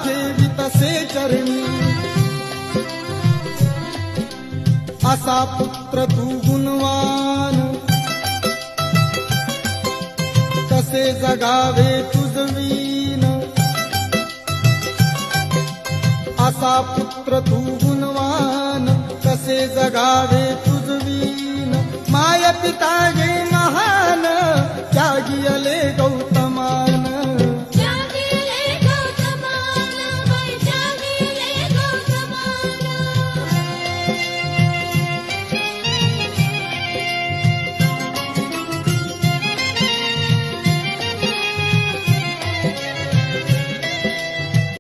ठेवी तसे चरणी असा पुत्र तू गुणवान कसे जगावे तुझवीन असा पुत्र तू गुणवान कसे जगावे तुझवीन माय पिता गे महान त्यागी अले गौतम